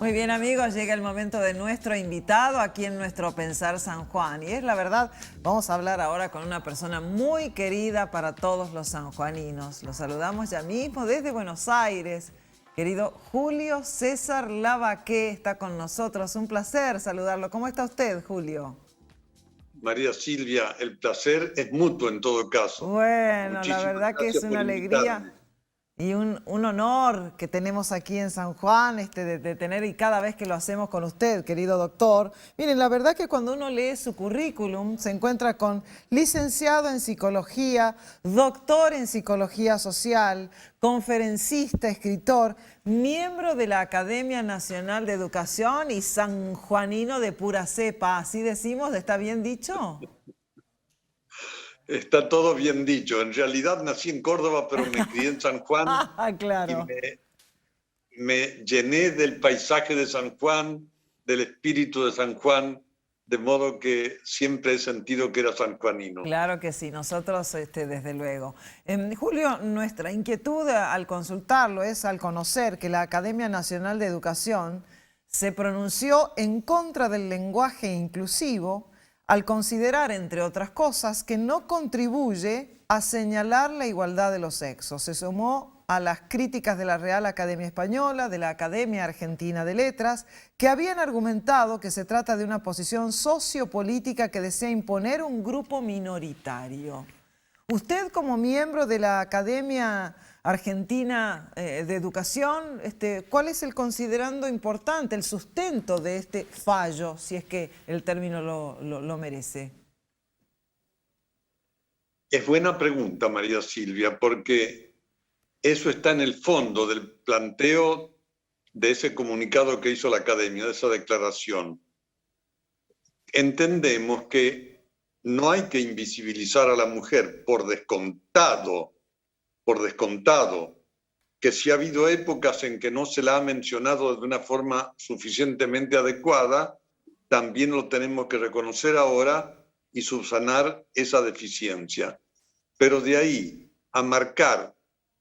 Muy bien, amigos, llega el momento de nuestro invitado aquí en nuestro Pensar San Juan. Y es la verdad, vamos a hablar ahora con una persona muy querida para todos los sanjuaninos. Lo saludamos ya mismo desde Buenos Aires. Querido Julio César Lavaqué está con nosotros. Un placer saludarlo. ¿Cómo está usted, Julio? María Silvia, el placer es mutuo en todo caso. Bueno, la Muchísimas verdad que es gracias una por alegría invitarme. y un honor que tenemos aquí en San Juan, de tener, y cada vez que lo hacemos con usted, querido doctor. Miren, la verdad que cuando uno lee su currículum se encuentra con licenciado en psicología, doctor en psicología social, conferencista, escritor, miembro de la Academia Nacional de Educación y sanjuanino de pura cepa. ¿Así decimos? ¿Está bien dicho? Está todo bien dicho. En realidad nací en Córdoba, pero me crié en San Juan Ah, y claro. me llené del paisaje de San Juan, del espíritu de San Juan, de modo que siempre he sentido que era sanjuanino. Claro que sí, nosotros desde luego. Julio, nuestra inquietud al consultarlo es al conocer que la Academia Nacional de Educación se pronunció en contra del lenguaje inclusivo al considerar, entre otras cosas, que no contribuye a señalar la igualdad de los sexos. Se sumó a las críticas de la Real Academia Española, de la Academia Argentina de Letras, que habían argumentado que se trata de una posición sociopolítica que desea imponer un grupo minoritario. Usted, como miembro de la Academia Argentina de Educación, ¿cuál es el considerando importante, el sustento de este fallo, si es que el término lo merece? Es buena pregunta, María Silvia, porque eso está en el fondo del planteo de ese comunicado que hizo la Academia, de esa declaración. Entendemos que no hay que invisibilizar a la mujer por descontado, que si ha habido épocas en que no se la ha mencionado de una forma suficientemente adecuada, también lo tenemos que reconocer ahora y subsanar esa deficiencia. Pero de ahí a marcar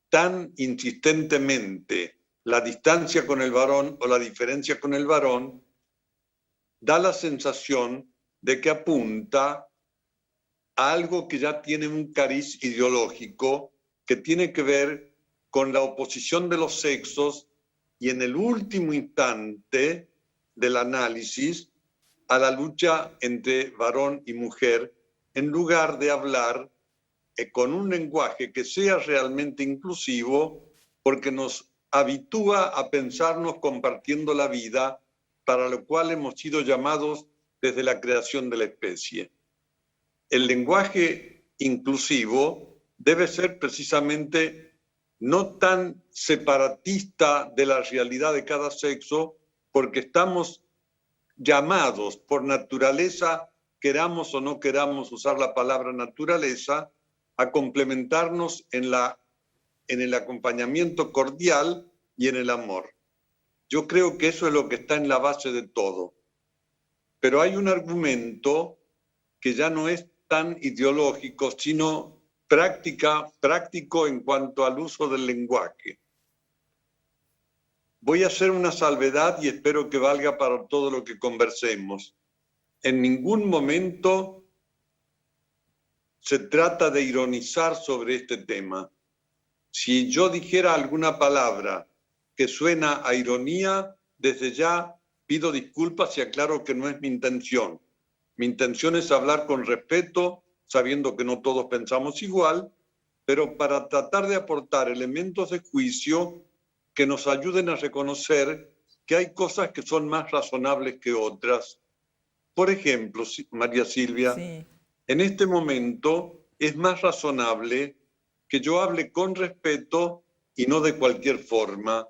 tan insistentemente la distancia con el varón o la diferencia con el varón, da la sensación de que apunta a algo que ya tiene un cariz ideológico que tiene que ver con la oposición de los sexos y en el último instante del análisis a la lucha entre varón y mujer, en lugar de hablar con un lenguaje que sea realmente inclusivo, porque nos habitúa a pensarnos compartiendo la vida, para lo cual hemos sido llamados desde la creación de la especie. El lenguaje inclusivo debe ser precisamente no tan separatista de la realidad de cada sexo, porque estamos llamados por naturaleza, queramos o no queramos usar la palabra naturaleza, a complementarnos en el acompañamiento cordial y en el amor. Yo creo que eso es lo que está en la base de todo. Pero hay un argumento que ya no es tan ideológico, sino práctico en cuanto al uso del lenguaje. Voy a hacer una salvedad y espero que valga para todo lo que conversemos. En ningún momento se trata de ironizar sobre este tema. Si yo dijera alguna palabra que suena a ironía, desde ya pido disculpas y aclaro que no es mi intención. Mi intención es hablar con respeto, sabiendo que no todos pensamos igual, pero para tratar de aportar elementos de juicio que nos ayuden a reconocer que hay cosas que son más razonables que otras. Por ejemplo, María Silvia, Sí. en este momento es más razonable que yo hable con respeto y no de cualquier forma.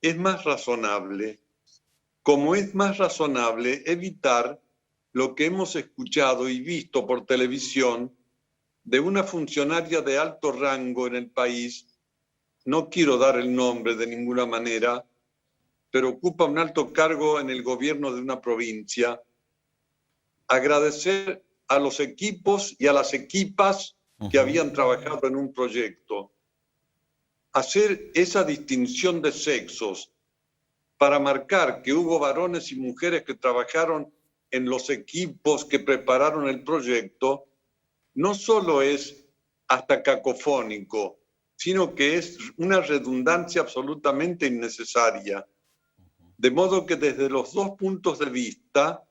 Es más razonable. Como es más razonable evitar lo que hemos escuchado y visto por televisión de una funcionaria de alto rango en el país, no quiero dar el nombre de ninguna manera, pero ocupa un alto cargo en el gobierno de una provincia, agradecer a los equipos y a las equipas que habían trabajado en un proyecto. Hacer esa distinción de sexos para marcar que hubo varones y mujeres que trabajaron en los equipos que prepararon el proyecto, no solo es hasta cacofónico, sino que es una redundancia absolutamente innecesaria. De modo que desde los dos puntos de vista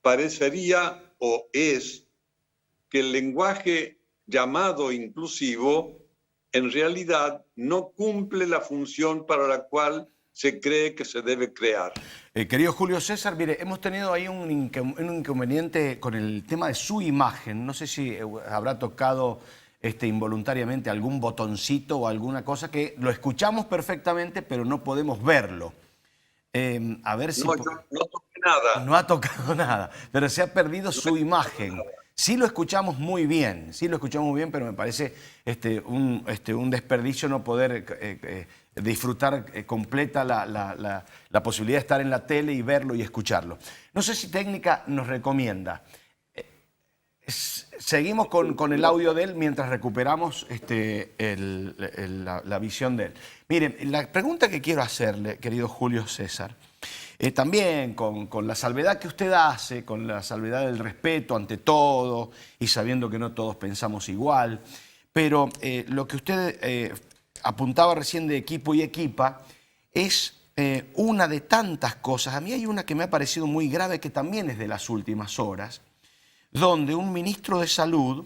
parecería o es que el lenguaje llamado inclusivo en realidad no cumple la función para la cual se cree que se debe crear. Querido Julio César, mire, hemos tenido ahí un inconveniente con el tema de su imagen. No sé si habrá tocado involuntariamente algún botoncito o alguna cosa que lo escuchamos perfectamente, pero no podemos verlo. A ver si... No, yo no toqué nada. No ha tocado nada, pero se ha perdido su imagen. Sí lo escuchamos muy bien, pero me parece un desperdicio no poder disfrutar completa la posibilidad de estar en la tele y verlo y escucharlo. No sé si técnica nos recomienda. Seguimos con el audio de él mientras recuperamos la visión de él. Miren, la pregunta que quiero hacerle, querido Julio César, también con la salvedad que usted hace, con la salvedad del respeto ante todo y sabiendo que no todos pensamos igual, pero lo que usted apuntaba recién de equipo y equipa es una de tantas cosas. A mí hay una que me ha parecido muy grave que también es de las últimas horas, donde un ministro de Salud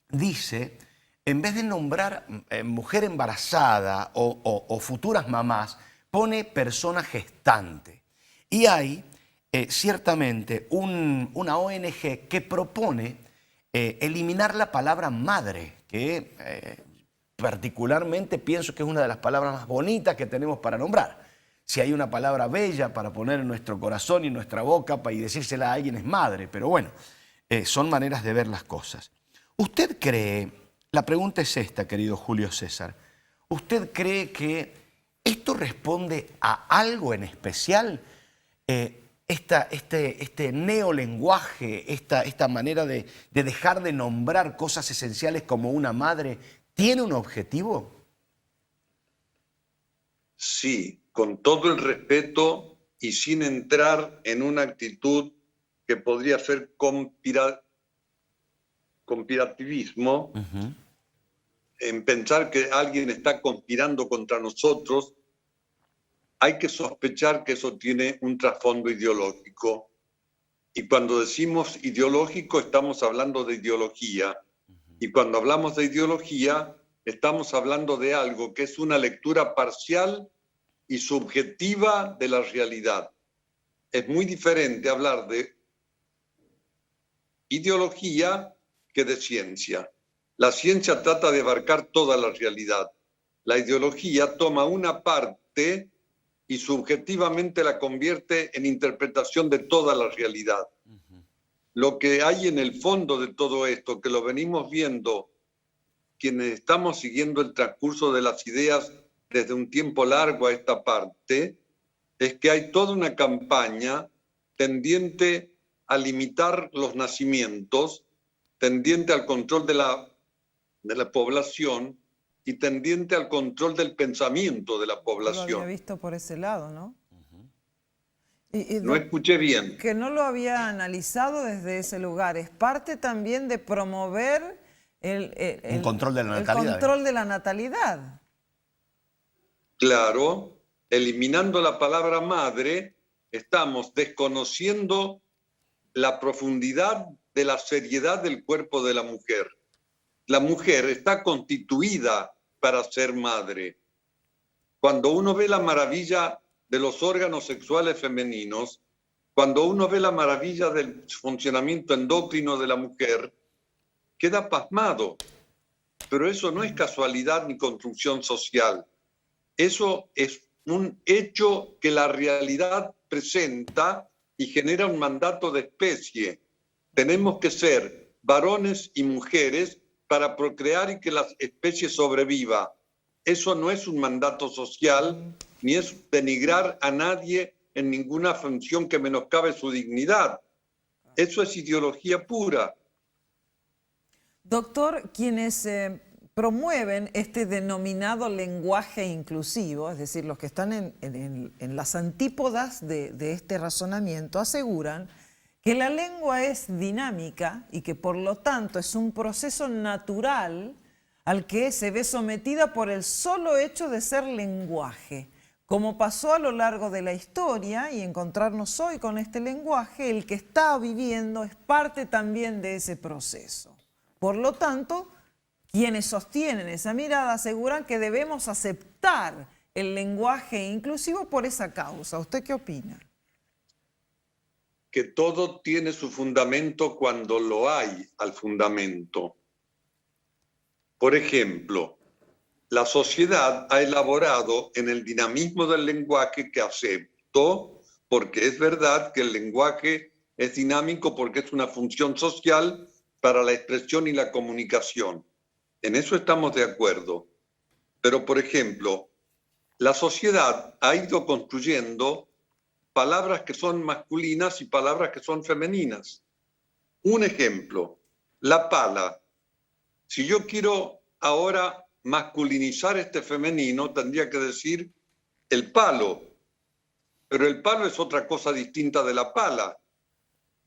dice, en vez de nombrar mujer embarazada o futuras mamás, pone persona gestante. Y hay ciertamente una ONG que propone eliminar la palabra madre, que particularmente pienso que es una de las palabras más bonitas que tenemos para nombrar. Si hay una palabra bella para poner en nuestro corazón y en nuestra boca y decírsela a alguien es madre, pero bueno, son maneras de ver las cosas. ¿Usted cree, la pregunta es esta, querido Julio César, ¿usted cree que esto responde a algo en especial? Este neolenguaje, esta manera de dejar de nombrar cosas esenciales como una madre, ¿tiene un objetivo? Sí, con todo el respeto y sin entrar en una actitud que podría ser conspirativismo, en pensar que alguien está conspirando contra nosotros, hay que sospechar que eso tiene un trasfondo ideológico. Y cuando decimos ideológico, estamos hablando de ideología. Y cuando hablamos de ideología, estamos hablando de algo que es una lectura parcial y subjetiva de la realidad. Es muy diferente hablar de ideología que de ciencia. La ciencia trata de abarcar toda la realidad. La ideología toma una parte y subjetivamente la convierte en interpretación de toda la realidad. Lo que hay en el fondo de todo esto, que lo venimos viendo quienes estamos siguiendo el transcurso de las ideas desde un tiempo largo a esta parte, es que hay toda una campaña tendiente a limitar los nacimientos, tendiente al control de la población y tendiente al control del pensamiento de la población. Lo había visto por ese lado, ¿no? No escuché bien. Que no lo había analizado desde ese lugar. Es parte también de promover el control de la natalidad. El control de la natalidad. Claro, eliminando la palabra madre, estamos desconociendo la profundidad de la seriedad del cuerpo de la mujer. La mujer está constituida para ser madre. Cuando uno ve la maravilla de los órganos sexuales femeninos, cuando uno ve la maravilla del funcionamiento endocrino de la mujer, queda pasmado. Pero eso no es casualidad ni construcción social. Eso es un hecho que la realidad presenta y genera un mandato de especie. Tenemos que ser varones y mujeres para procrear y que la especie sobreviva. Eso no es un mandato social, ni es denigrar a nadie en ninguna función que menoscabe su dignidad. Eso es ideología pura. Doctor, quienes promueven este denominado lenguaje inclusivo, es decir, los que están en las antípodas de este razonamiento, aseguran que la lengua es dinámica y que por lo tanto es un proceso natural al que se ve sometida por el solo hecho de ser lenguaje. Como pasó a lo largo de la historia y encontrarnos hoy con este lenguaje, el que está viviendo es parte también de ese proceso. Por lo tanto, quienes sostienen esa mirada aseguran que debemos aceptar el lenguaje inclusivo por esa causa. ¿Usted qué opina? Que todo tiene su fundamento cuando lo hay al fundamento. Por ejemplo, la sociedad ha elaborado en el dinamismo del lenguaje que acepto, porque es verdad que el lenguaje es dinámico porque es una función social para la expresión y la comunicación. En eso estamos de acuerdo. Pero, por ejemplo, la sociedad ha ido construyendo palabras que son masculinas y palabras que son femeninas. Un ejemplo, la pala. Si yo quiero ahora masculinizar este femenino, tendría que decir el palo. Pero el palo es otra cosa distinta de la pala.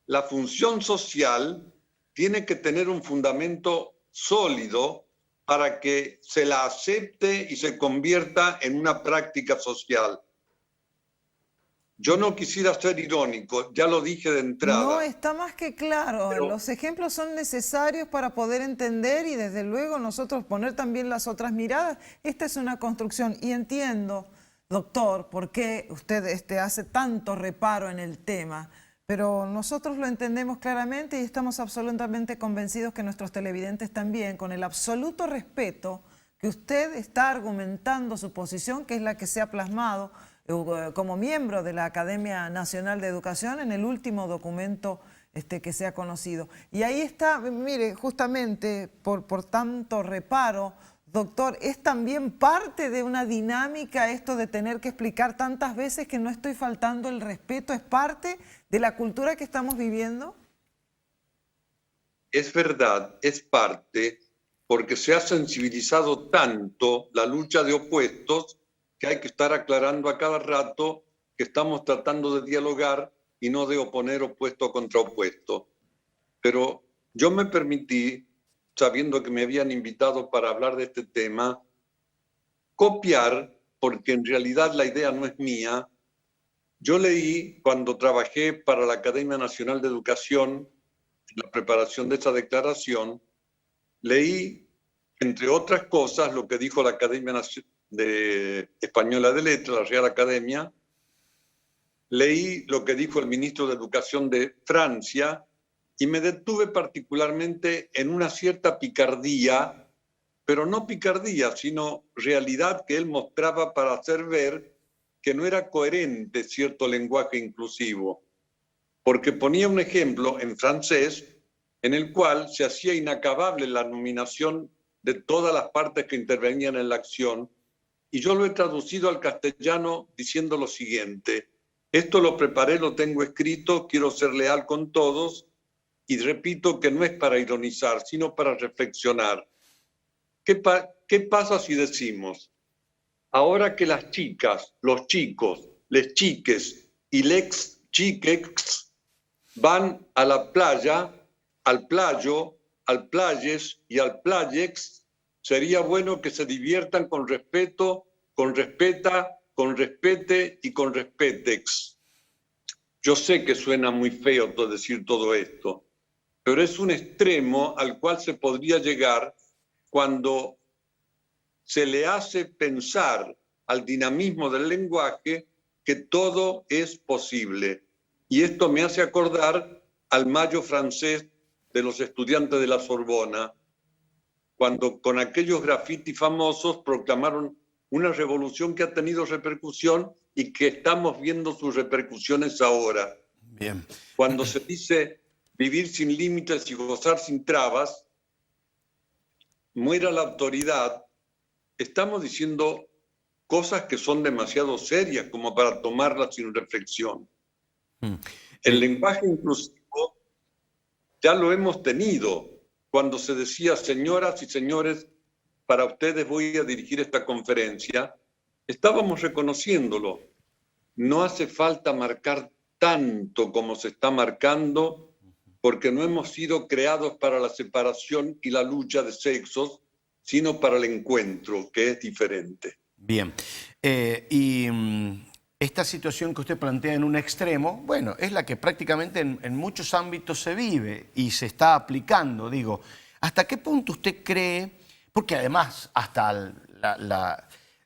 La función social tiene que tener un fundamento sólido para que se la acepte y se convierta en una práctica social. Yo no quisiera ser irónico, ya lo dije de entrada. No, está más que claro. Pero los ejemplos son necesarios para poder entender y desde luego nosotros poner también las otras miradas. Esta es una construcción y entiendo, doctor, por qué usted hace tanto reparo en el tema, pero nosotros lo entendemos claramente y estamos absolutamente convencidos que nuestros televidentes también, con el absoluto respeto que usted está argumentando su posición, que es la que se ha plasmado como miembro de la Academia Nacional de Educación en el último documento que se ha conocido. Y ahí está, mire, justamente por tanto reparo, doctor, es también parte de una dinámica esto de tener que explicar tantas veces que no estoy faltando el respeto, ¿es parte de la cultura que estamos viviendo? es verdad, es parte, porque se ha sensibilizado tanto la lucha de opuestos que hay que estar aclarando a cada rato que estamos tratando de dialogar y no de oponer opuesto contra opuesto. Pero yo me permití, sabiendo que me habían invitado para hablar de este tema, copiar, porque en realidad la idea no es mía. Yo leí, cuando trabajé para la Academia Nacional de Educación, en la preparación de esa declaración, leí, entre otras cosas, lo que dijo la Academia Española de Letras, la Real Academia. Leí lo que dijo el ministro de Educación de Francia y me detuve particularmente en una cierta picardía, pero no picardía, sino realidad que él mostraba para hacer ver que no era coherente cierto lenguaje inclusivo, porque ponía un ejemplo en francés en el cual se hacía inacabable la nominación de todas las partes que intervenían en la acción, y yo lo he traducido al castellano diciendo lo siguiente: esto lo preparé, lo tengo escrito, quiero ser leal con todos, y repito que no es para ironizar, sino para reflexionar. ¿Qué pasa si decimos, ahora que las chicas, los chicos, les chiques y lex chiquex van a la playa, al playo, al playes y al playex, sería bueno que se diviertan con respeto, con respeta, con respete y con respetex? Yo sé que suena muy feo decir todo esto, pero es un extremo al cual se podría llegar cuando se le hace pensar al dinamismo del lenguaje que todo es posible. Y esto me hace acordar al Mayo francés de los estudiantes de la Sorbona, cuando con aquellos grafitis famosos proclamaron una revolución que ha tenido repercusión y que estamos viendo sus repercusiones ahora. Bien. Cuando se dice vivir sin límites y gozar sin trabas, muera la autoridad, estamos diciendo cosas que son demasiado serias como para tomarlas sin reflexión. El lenguaje inclusivo ya lo hemos tenido cuando se decía señoras y señores para ustedes voy a dirigir esta conferencia, estábamos reconociéndolo. No hace falta marcar tanto como se está marcando, porque no hemos sido creados para la separación y la lucha de sexos, sino para el encuentro, que es diferente. Bien. Esta situación que usted plantea en un extremo, bueno, es la que prácticamente en muchos ámbitos se vive y se está aplicando. Digo, ¿hasta qué punto usted cree? Porque además hasta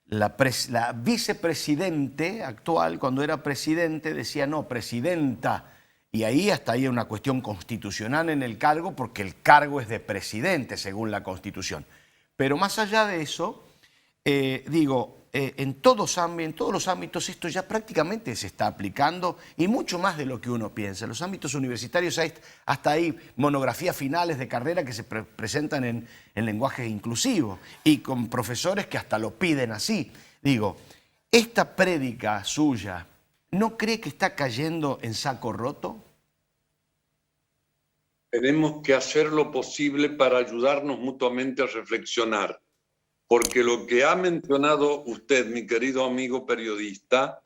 la vicepresidente actual, cuando era presidente, decía no, presidenta. Y ahí hasta hay una cuestión constitucional en el cargo, porque el cargo es de presidente, según la Constitución. Pero más allá de eso, en todos los ámbitos esto ya prácticamente se está aplicando y mucho más de lo que uno piensa. En los ámbitos universitarios hay hasta ahí monografías finales de carrera que se presentan en lenguaje inclusivo y con profesores que hasta lo piden así. Digo, esta prédica suya, ¿no cree que está cayendo en saco roto? Tenemos que hacer lo posible para ayudarnos mutuamente a reflexionar. Porque lo que ha mencionado usted, mi querido amigo periodista,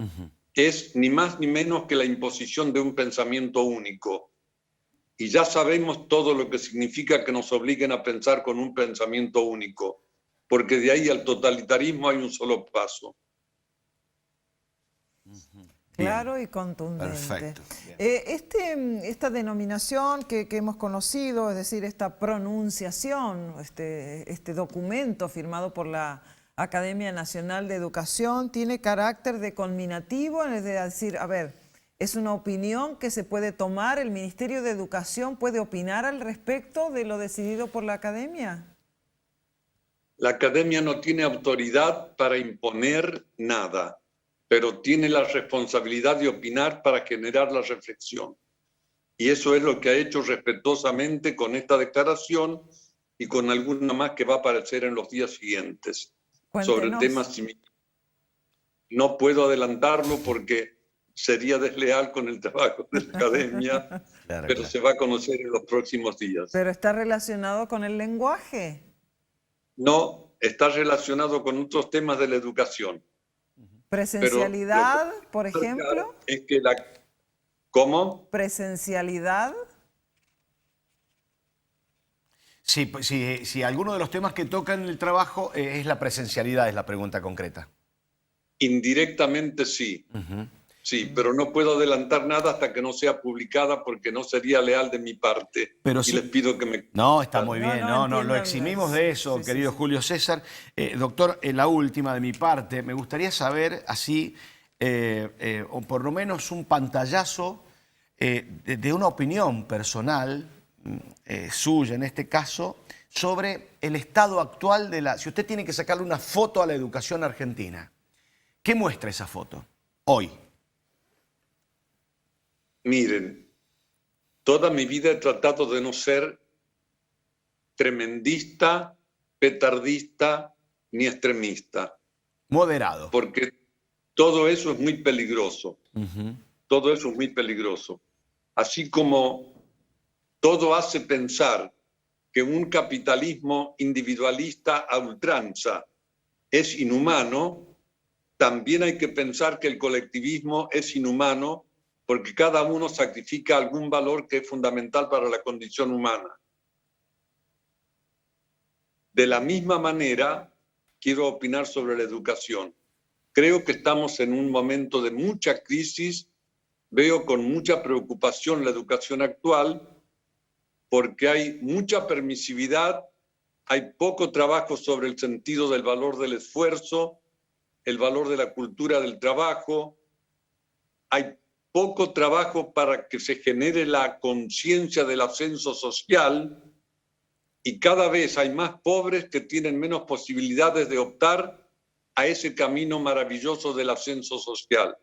es ni más ni menos que la imposición de un pensamiento único. Y ya sabemos todo lo que significa que nos obliguen a pensar con un pensamiento único, porque de ahí al totalitarismo hay un solo paso. Claro y contundente. Perfecto. Esta denominación que hemos conocido, es decir, esta pronunciación, este documento firmado por la Academia Nacional de Educación, tiene carácter de conminativo, es decir, a ver, es una opinión que se puede tomar, el Ministerio de Educación puede opinar al respecto de lo decidido por la Academia. La Academia no tiene autoridad para imponer nada, pero tiene la responsabilidad de opinar para generar la reflexión. Y eso es lo que ha hecho respetuosamente con esta declaración y con alguna más que va a aparecer en los días siguientes. Cuéntenos. Sobre temas similares. No puedo adelantarlo porque sería desleal con el trabajo de la Academia, pero se va a conocer en los próximos días. ¿Pero está relacionado con el lenguaje? No, está relacionado con otros temas de la educación. ¿Presencialidad, por ejemplo? Es que ¿Cómo? ¿Presencialidad? Sí, alguno de los temas que tocan el trabajo es la presencialidad, es la pregunta concreta. Indirectamente sí. Sí, pero no puedo adelantar nada hasta que no sea publicada porque no sería leal de mi parte. Pero y sí, les pido que me... No, está muy bien, entiendo, lo eximimos de eso, sí, querido sí. Julio César. Doctor, la última de mi parte, me gustaría saber así, o por lo menos un pantallazo de una opinión personal, suya en este caso, sobre el estado actual de la... Si usted tiene que sacarle una foto a la educación argentina, ¿qué muestra esa foto hoy? Miren, toda mi vida he tratado de no ser tremendista, petardista ni extremista. Moderado. Porque todo eso es muy peligroso. Todo eso es muy peligroso. Así como todo hace pensar que un capitalismo individualista a ultranza es inhumano, también hay que pensar que el colectivismo es inhumano porque cada uno sacrifica algún valor que es fundamental para la condición humana. De la misma manera, quiero opinar sobre la educación. Creo que estamos en un momento de mucha crisis. Veo con mucha preocupación la educación actual porque hay mucha permisividad, hay poco trabajo sobre el sentido del valor del esfuerzo, el valor de la cultura del trabajo, hay poco trabajo para que se genere la conciencia del ascenso social y cada vez hay más pobres que tienen menos posibilidades de optar a ese camino maravilloso del ascenso social.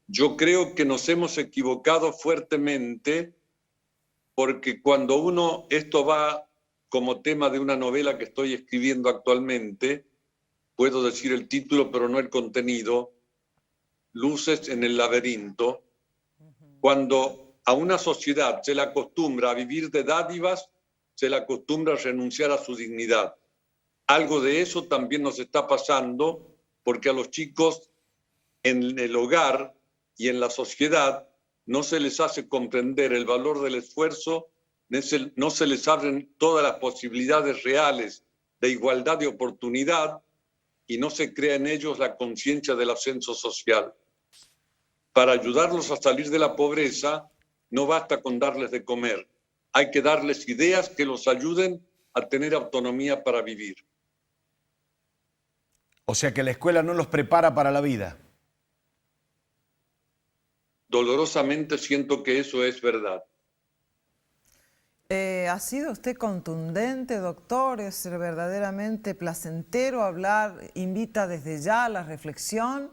Yo creo que nos hemos equivocado fuertemente porque cuando esto va como tema de una novela que estoy escribiendo actualmente, puedo decir el título pero no el contenido, Luces en el laberinto, cuando a una sociedad se la acostumbra a vivir de dádivas, se la acostumbra a renunciar a su dignidad. Algo de eso también nos está pasando porque a los chicos en el hogar y en la sociedad no se les hace comprender el valor del esfuerzo, no se les abren todas las posibilidades reales de igualdad de oportunidad y no se crea en ellos la conciencia del ascenso social. Para ayudarlos a salir de la pobreza, no basta con darles de comer, hay que darles ideas que los ayuden a tener autonomía para vivir. O sea que la escuela no los prepara para la vida. Dolorosamente siento que eso es verdad. Ha sido usted contundente, doctor, es verdaderamente placentero hablar, invita desde ya a la reflexión.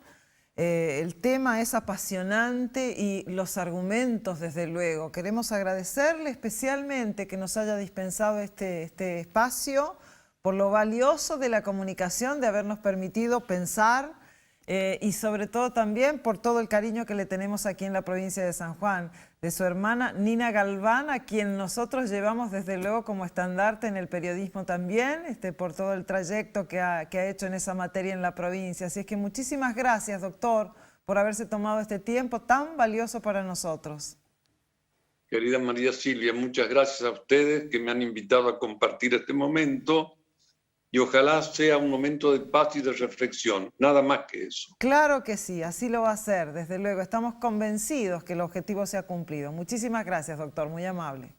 El tema es apasionante y los argumentos, desde luego. Queremos agradecerle especialmente que nos haya dispensado este espacio por lo valioso de la comunicación, de habernos permitido pensar y sobre todo también por todo el cariño que le tenemos aquí en la provincia de San Juan, de su hermana Nina Galván, a quien nosotros llevamos desde luego como estandarte en el periodismo también, por todo el trayecto que ha hecho en esa materia en la provincia. Así es que muchísimas gracias, doctor, por haberse tomado este tiempo tan valioso para nosotros. Querida María Silvia, muchas gracias a ustedes que me han invitado a compartir este momento y ojalá sea un momento de paz y de reflexión, nada más que eso. Claro que sí, así lo va a ser, desde luego. Estamos convencidos que el objetivo se ha cumplido. Muchísimas gracias, doctor, muy amable.